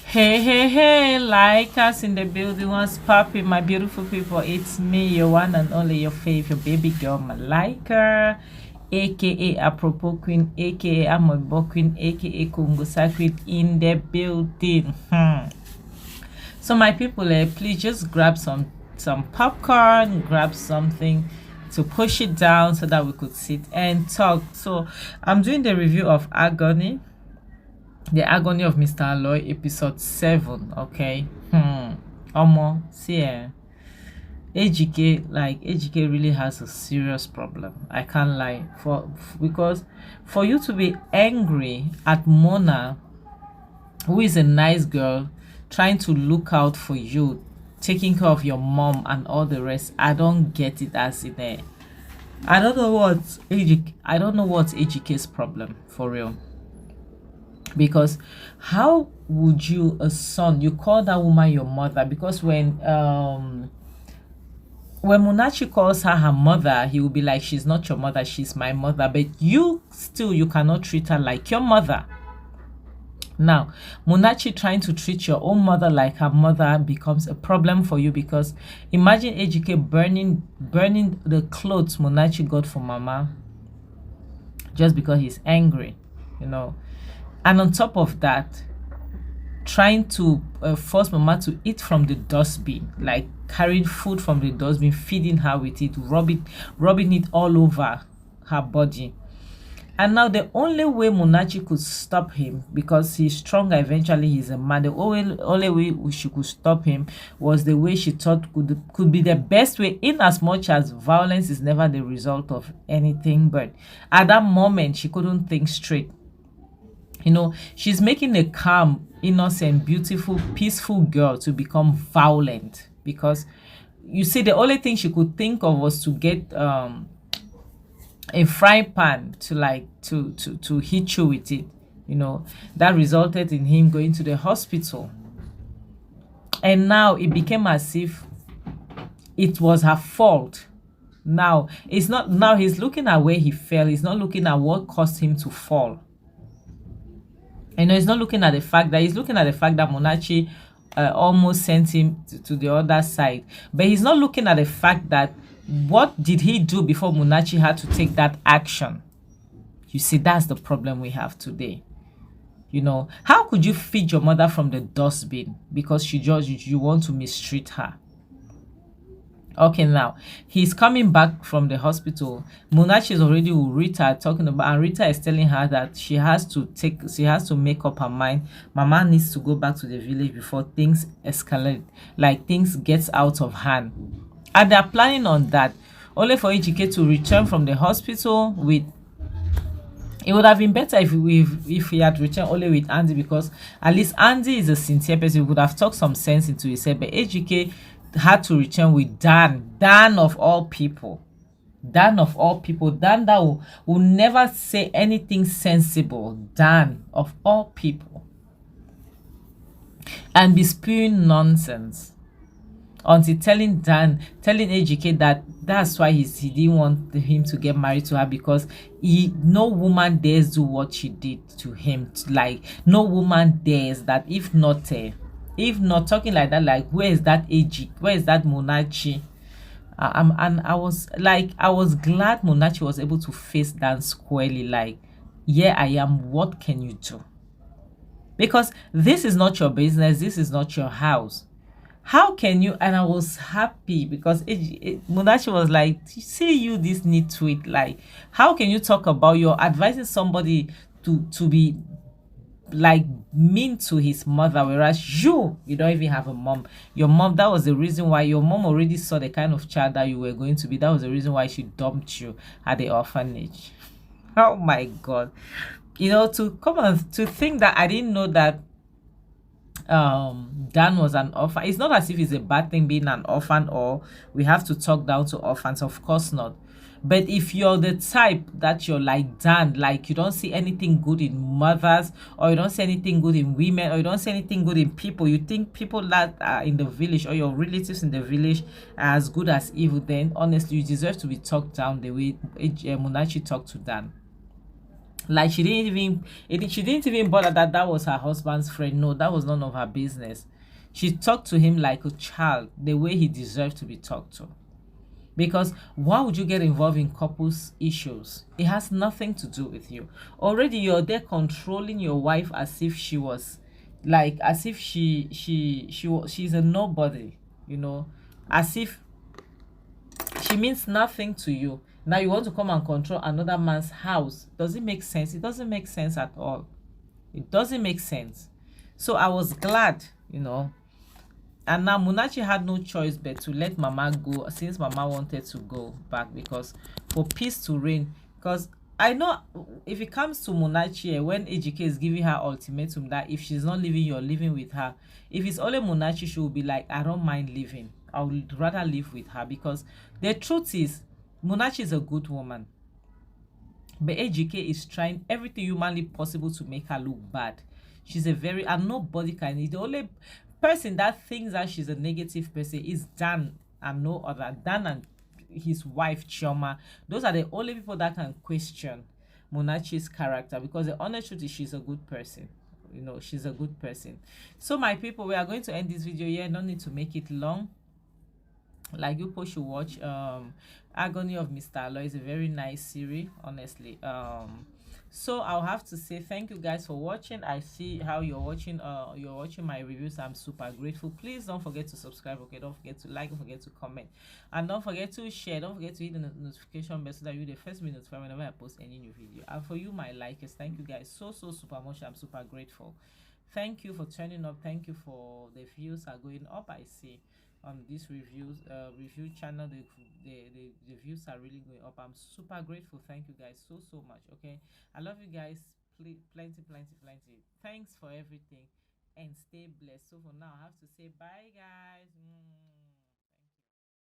Hey, hey, hey, like us in the building, what's popping, my beautiful people? It's me, your one and only, your favorite baby girl, Malika, aka Apropos Queen, aka Amobo Queen, aka Kungusa Queen in the building. So, my people, please just grab some popcorn, grab something to push it down so that we could sit and talk. So, I'm doing the review of the Agony of Mr. Aloy, episode 7. Okay. Omo, see, AGK really has a serious problem. I can't lie. Because for you to be angry at Mona, who is a nice girl, trying to look out for you, taking care of your mom and all the rest, I don't get it as in a. I don't know what's AGK's problem for real. Because how would you, a son, you call that woman your mother? Because when Mounachi calls her mother, he will be like, she's not your mother, she's my mother. But you cannot treat her like your mother. Now, Mounachi trying to treat your own mother like her mother becomes a problem for you, because imagine AGK burning the clothes Mounachi got for Mama just because he's angry, And on top of that, trying to force Mama to eat from the dustbin, like carrying food from the dustbin, feeding her with it, rubbing it all over her body. And now the only way Mounachi could stop him, because he's stronger, eventually he's a man, the only way she could stop him was the way she thought could be the best way, in as much as violence is never the result of anything. But at that moment, she couldn't think straight. She's making a calm, innocent, beautiful, peaceful girl to become violent, because you see, the only thing she could think of was to get a frying pan to hit you with it. That resulted in him going to the hospital. And now it became as if it was her fault. Now he's looking at where he fell. He's not looking at what caused him to fall. He's not looking at the fact that Mounachi almost sent him to the other side. But he's not looking at the fact that what did he do before Mounachi had to take that action? You see, that's the problem we have today. How could you feed your mother from the dustbin because you want to mistreat her? Okay, now he's coming back from the hospital. Mounachi is already with Rita talking about, and Rita is telling her that she has to make up her mind. Mama needs to go back to the village before things escalate, like things gets out of hand. And they're planning on that, only for AGK to return from the hospital with. It would have been better if he had returned only with Andy, because at least Andy is a sincere person. He would have talked some sense into his head. But AGK had to return with Dan of all people. Dan that will never say anything sensible. Dan of all people. And be spewing nonsense. Until telling AGK that's why he didn't want him to get married to her, because no woman dares do what she did to him. Like, no woman dares that. If not talking like that, like, where is that AG? Where is that Mounachi? And I was glad Mounachi was able to face Dan squarely. Like, yeah, I am. What can you do? Because this is not your business. This is not your house. How can you? And I was happy because Mounachi was like, see you, this neat tweet. Like, how can you talk about you're advising somebody to be like mean to his mother, whereas you don't even have a mom? Your mom, that was the reason why your mom already saw the kind of child that you were going to be. That was the reason why she dumped you at the orphanage. Oh my God. To come on, to think that I didn't know that Dan was an orphan. It's not as if it's a bad thing being an orphan, or we have to talk down to orphans. Of course not. But if you're the type that you're like Dan, like you don't see anything good in mothers, or you don't see anything good in women, or you don't see anything good in people, you think people that are in the village or your relatives in the village are as good as evil, then honestly you deserve to be talked down the way Mounachi talked to Dan. Like she didn't even bother that that was her husband's friend. No, that was none of her business. She talked to him like a child, the way he deserved to be talked to. Because why would you get involved in couples issues? It has nothing to do with you. Already you're there controlling your wife as if she was, like, as if she's a nobody, you know, as if she means nothing to you. Now you want to come and control another man's house. Does it make sense? It doesn't make sense at all. It doesn't make sense. So I was glad, you know. And now Munachi had no choice but to let Mama go, since Mama wanted to go back, because for peace to reign. Because I know if it comes to Munachi, when Ejike is giving her ultimatum that if she's not leaving, you're living with her. If it's only Munachi, she will be like, I don't mind leaving. I would rather live with her, because the truth is, Munachi is a good woman. But Ejike is trying everything humanly possible to make her look bad. She's a very, and nobody can. The only person that thinks that she's a negative person is Dan, and no other. Dan and his wife Chioma. Those are the only people that can question Munachi's character, because the honest truth is she's a good person. You know, she's a good person. So my people, we are going to end this video here. No need to make it long. Like, you people should watch Agony of Mr. Aloy. Is a very nice series, honestly. So I'll have to say thank you guys for watching. I see how you're watching my reviews. I'm super grateful. Please don't forget to subscribe. Okay, don't forget to like, don't forget to comment, and don't forget to share. Don't forget to hit the notification bell so that you're the first to be notified whenever I post any new video. And for you, my likers, thank you guys so super much. I'm super grateful. Thank you for turning up. Thank you for the views are going up. I see on this review channel, the views are really going up. I'm super grateful. Thank you guys so much. Okay, I love you guys. Plenty. Thanks for everything, and stay blessed. So for now, I have to say bye, guys.